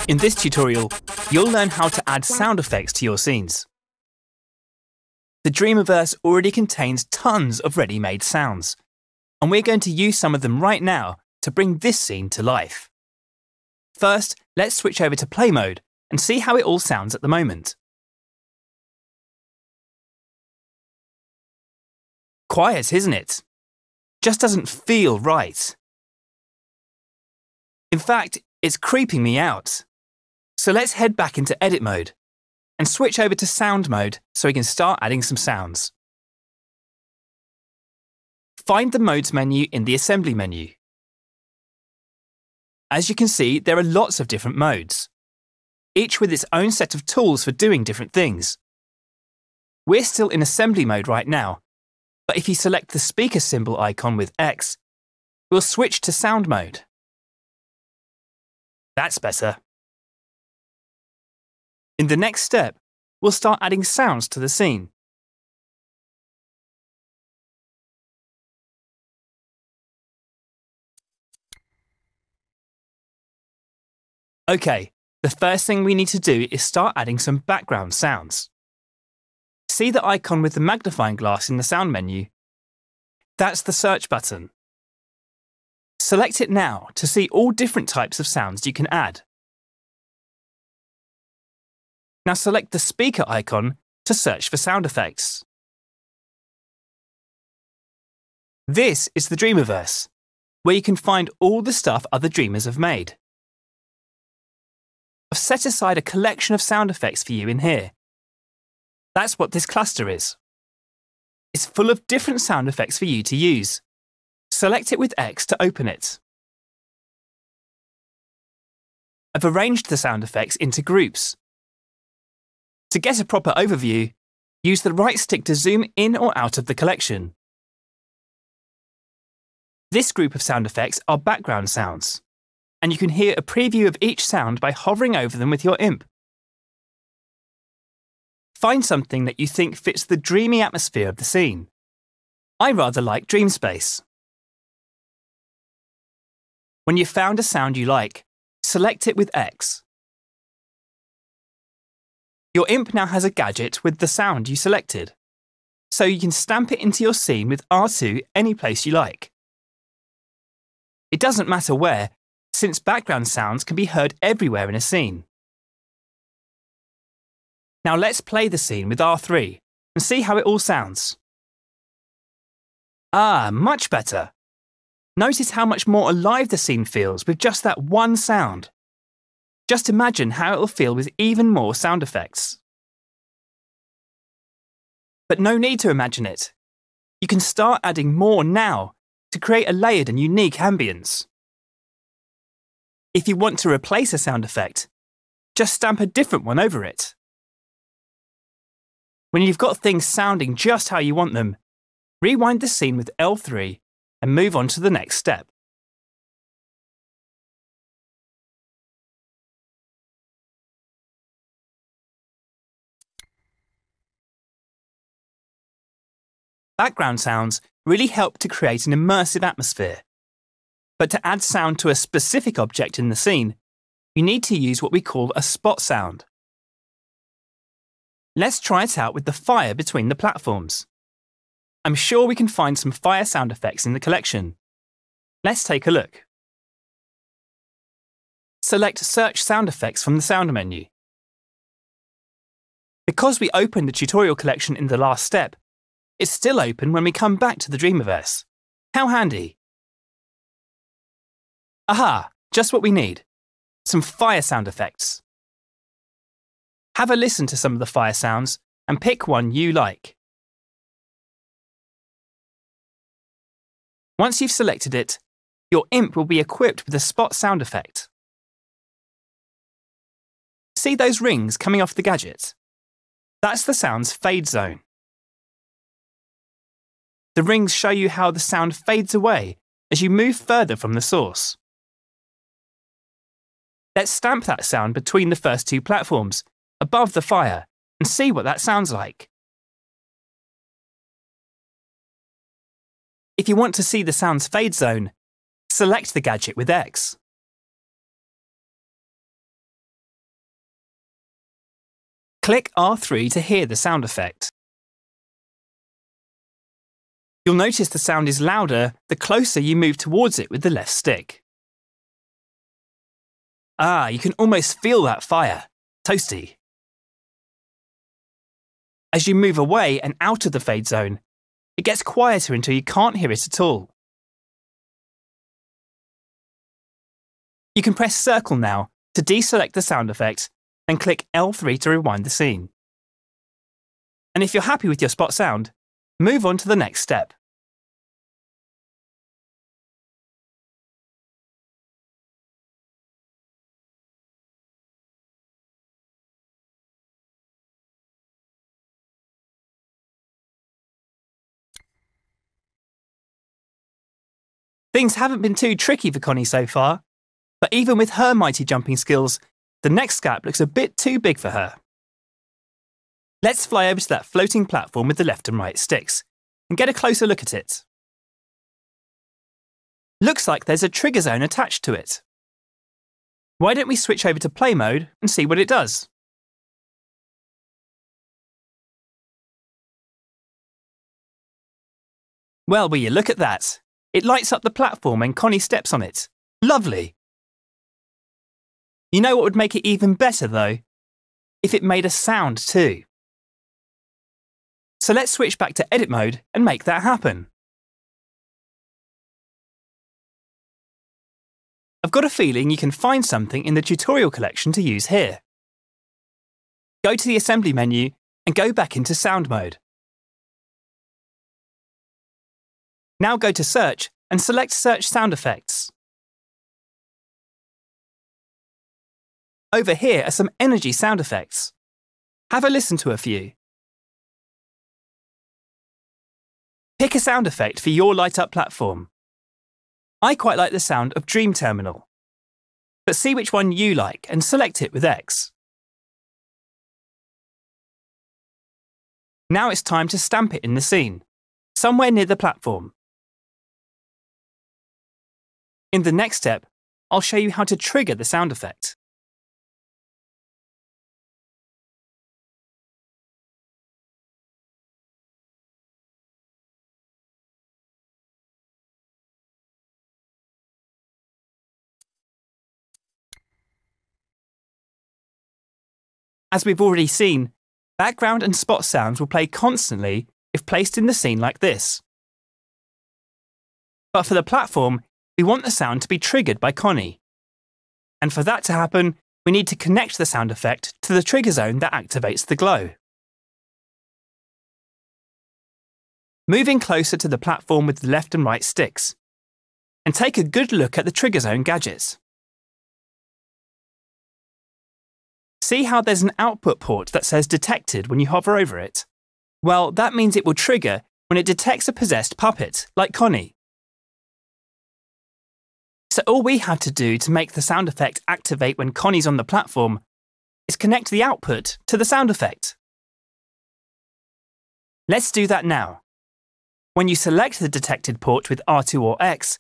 In this tutorial, you'll learn how to add sound effects to your scenes. The Dreamiverse already contains tons of ready-made sounds, and we're going to use some of them right now to bring this scene to life. First, let's switch over to play mode and see how it all sounds at the moment. Quiet, isn't it? Just doesn't feel right. In fact, it's creeping me out. So let's head back into edit mode and switch over to sound mode so we can start adding some sounds. Find the modes menu in the assembly menu. As you can see, there are lots of different modes, each with its own set of tools for doing different things. We're still in assembly mode right now, but if you select the speaker symbol icon with X, we'll switch to sound mode. That's better. In the next step, we'll start adding sounds to the scene. OK, the first thing we need to do is start adding some background sounds. See the icon with the magnifying glass in the sound menu? That's the search button. Select it now to see all different types of sounds you can add. Now select the speaker icon to search for sound effects. This is the Dreamiverse, where you can find all the stuff other dreamers have made. I've set aside a collection of sound effects for you in here. That's what this cluster is. It's full of different sound effects for you to use. Select it with X to open it. I've arranged the sound effects into groups. To get a proper overview, use the right stick to zoom in or out of the collection. This group of sound effects are background sounds, and you can hear a preview of each sound by hovering over them with your imp. Find something that you think fits the dreamy atmosphere of the scene. I rather like dream space. When you've found a sound you like, select it with X. Your imp now has a gadget with the sound you selected, so you can stamp it into your scene with R2 any place you like. It doesn't matter where, since background sounds can be heard everywhere in a scene. Now let's play the scene with R3 and see how it all sounds. Ah, much better. Notice how much more alive the scene feels with just that one sound. Just imagine how it'll feel with even more sound effects. But no need to imagine it. You can start adding more now to create a layered and unique ambience. If you want to replace a sound effect, just stamp a different one over it. When you've got things sounding just how you want them, rewind the scene with L3 and move on to the next step. Background sounds really help to create an immersive atmosphere. But to add sound to a specific object in the scene, you need to use what we call a spot sound. Let's try it out with the fire between the platforms. I'm sure we can find some fire sound effects in the collection. Let's take a look. Select Search Sound Effects from the sound menu. Because we opened the tutorial collection in the last step, it's still open when we come back to the Dreamiverse. How handy! Aha! Just what we need. Some fire sound effects. Have a listen to some of the fire sounds and pick one you like. Once you've selected it, your imp will be equipped with a spot sound effect. See those rings coming off the gadget? That's the sound's fade zone. The rings show you how the sound fades away as you move further from the source. Let's stamp that sound between the first two platforms, above the fire, and see what that sounds like. If you want to see the sound's fade zone, select the gadget with X. Click R3 to hear the sound effect. You'll notice the sound is louder the closer you move towards it with the left stick. Ah, you can almost feel that fire. Toasty. As you move away and out of the fade zone, it gets quieter until you can't hear it at all. You can press circle now to deselect the sound effect, then click L3 to rewind the scene. And if you're happy with your spot sound, move on to the next step. Things haven't been too tricky for Connie so far, but even with her mighty jumping skills, the next gap looks a bit too big for her. Let's fly over to that floating platform with the left and right sticks and get a closer look at it. Looks like there's a trigger zone attached to it. Why don't we switch over to play mode and see what it does? Well, will you look at that? It lights up the platform when Connie steps on it. Lovely! You know what would make it even better though? If it made a sound too. So let's switch back to edit mode and make that happen. I've got a feeling you can find something in the tutorial collection to use here. Go to the assembly menu and go back into sound mode. Now go to search and select search sound effects. Over here are some energy sound effects. Have a listen to a few. Pick a sound effect for your light up platform. I quite like the sound of Dream Terminal. But see which one you like and select it with X. Now it's time to stamp it in the scene, somewhere near the platform. In the next step, I'll show you how to trigger the sound effect. As we've already seen, background and spot sounds will play constantly if placed in the scene like this. But for the platform, we want the sound to be triggered by Connie. And for that to happen, we need to connect the sound effect to the trigger zone that activates the glow. Moving closer to the platform with the left and right sticks. And take a good look at the trigger zone gadgets. See how there's an output port that says detected when you hover over it? Well, that means it will trigger when it detects a possessed puppet, like Connie. So all we have to do to make the sound effect activate when Connie's on the platform is connect the output to the sound effect. Let's do that now. When you select the detected port with R2 or X,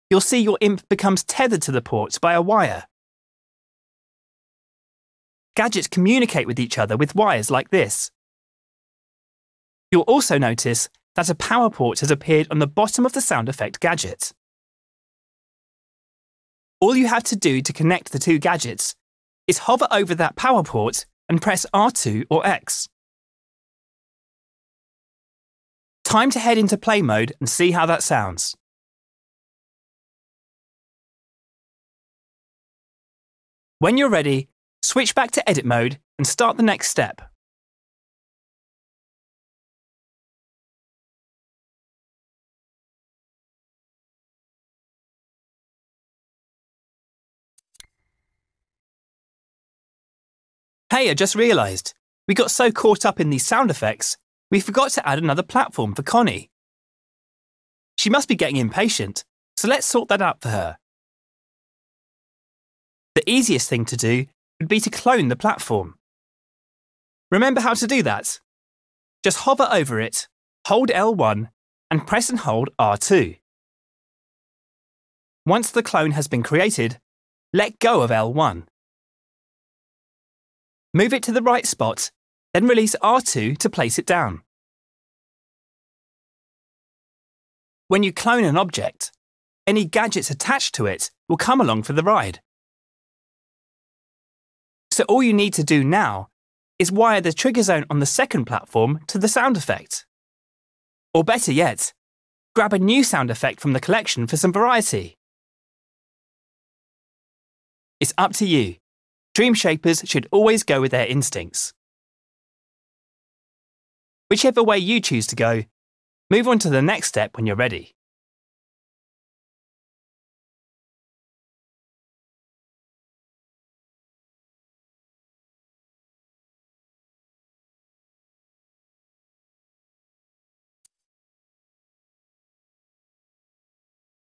you'll see your imp becomes tethered to the port by a wire. Gadgets communicate with each other with wires like this. You'll also notice that a power port has appeared on the bottom of the sound effect gadget. All you have to do to connect the two gadgets is hover over that power port and press R2 or X. Time to head into play mode and see how that sounds. When you're ready, switch back to edit mode and start the next step. Hey, I just realised, we got so caught up in these sound effects, we forgot to add another platform for Connie. She must be getting impatient, so let's sort that out for her. The easiest thing to do would be to clone the platform. Remember how to do that? Just hover over it, hold L1, and press and hold R2. Once the clone has been created, let go of L1. Move it to the right spot, then release R2 to place it down. When you clone an object, any gadgets attached to it will come along for the ride. So all you need to do now is wire the trigger zone on the second platform to the sound effect. Or better yet, grab a new sound effect from the collection for some variety. It's up to you. Dream shapers should always go with their instincts. Whichever way you choose to go, move on to the next step when you're ready.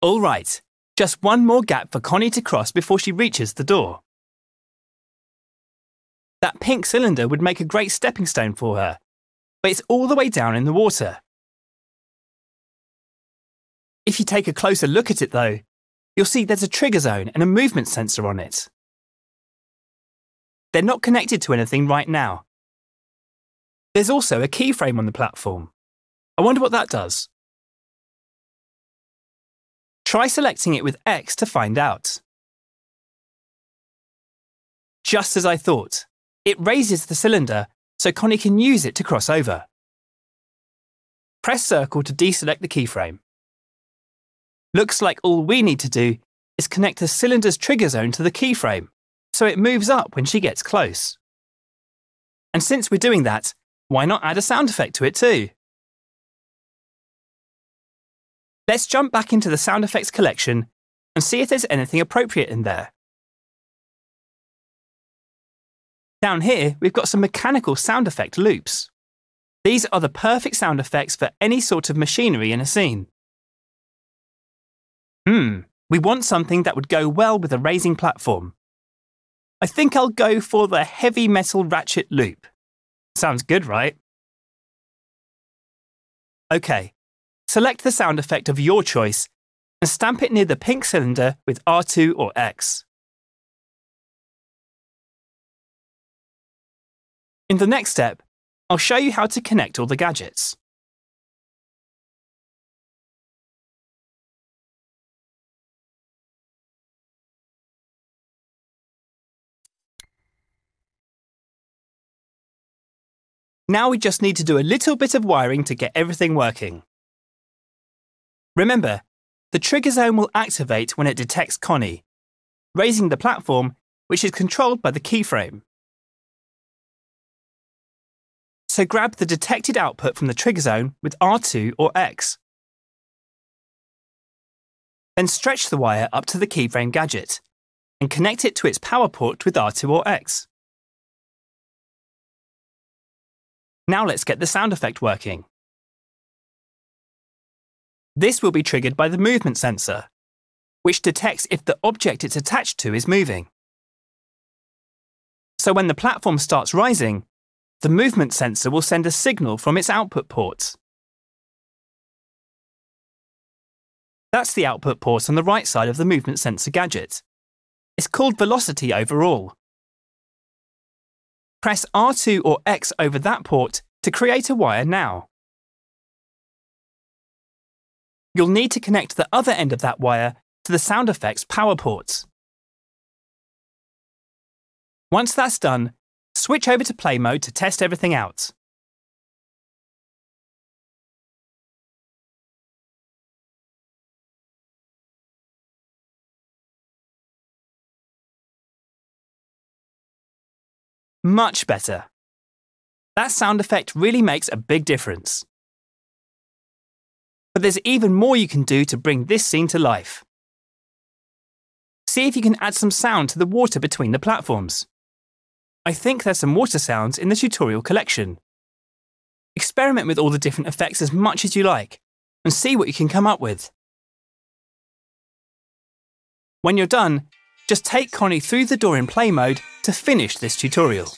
All right, just one more gap for Connie to cross before she reaches the door. That pink cylinder would make a great stepping stone for her, but it's all the way down in the water. If you take a closer look at it though, you'll see there's a trigger zone and a movement sensor on it. They're not connected to anything right now. There's also a keyframe on the platform. I wonder what that does. Try selecting it with X to find out. Just as I thought, it raises the cylinder so Connie can use it to cross over. Press circle to deselect the keyframe. Looks like all we need to do is connect the cylinder's trigger zone to the keyframe, so it moves up when she gets close. And since we're doing that, why not add a sound effect to it too? Let's jump back into the sound effects collection and see if there's anything appropriate in there. Down here, we've got some mechanical sound effect loops. These are the perfect sound effects for any sort of machinery in a scene. We want something that would go well with a raising platform. I think I'll go for the heavy metal ratchet loop. Sounds good, right? OK, select the sound effect of your choice and stamp it near the pink cylinder with R2 or X. In the next step, I'll show you how to connect all the gadgets. Now we just need to do a little bit of wiring to get everything working. Remember, the trigger zone will activate when it detects Connie, raising the platform, which is controlled by the keyframe. So grab the detected output from the trigger zone with R2 or X. Then stretch the wire up to the keyframe gadget and connect it to its power port with R2 or X. Now let's get the sound effect working. This will be triggered by the movement sensor, which detects if the object it's attached to is moving. So when the platform starts rising, the movement sensor will send a signal from its output ports. That's the output port on the right side of the movement sensor gadget. It's called velocity overall. Press R2 or X over that port to create a wire now. You'll need to connect the other end of that wire to the sound effects power ports. Once that's done, switch over to play mode to test everything out. Much better. That sound effect really makes a big difference. But there's even more you can do to bring this scene to life. See if you can add some sound to the water between the platforms. I think there's some water sounds in the tutorial collection. Experiment with all the different effects as much as you like and see what you can come up with. When you're done, just take Connie through the door in play mode to finish this tutorial.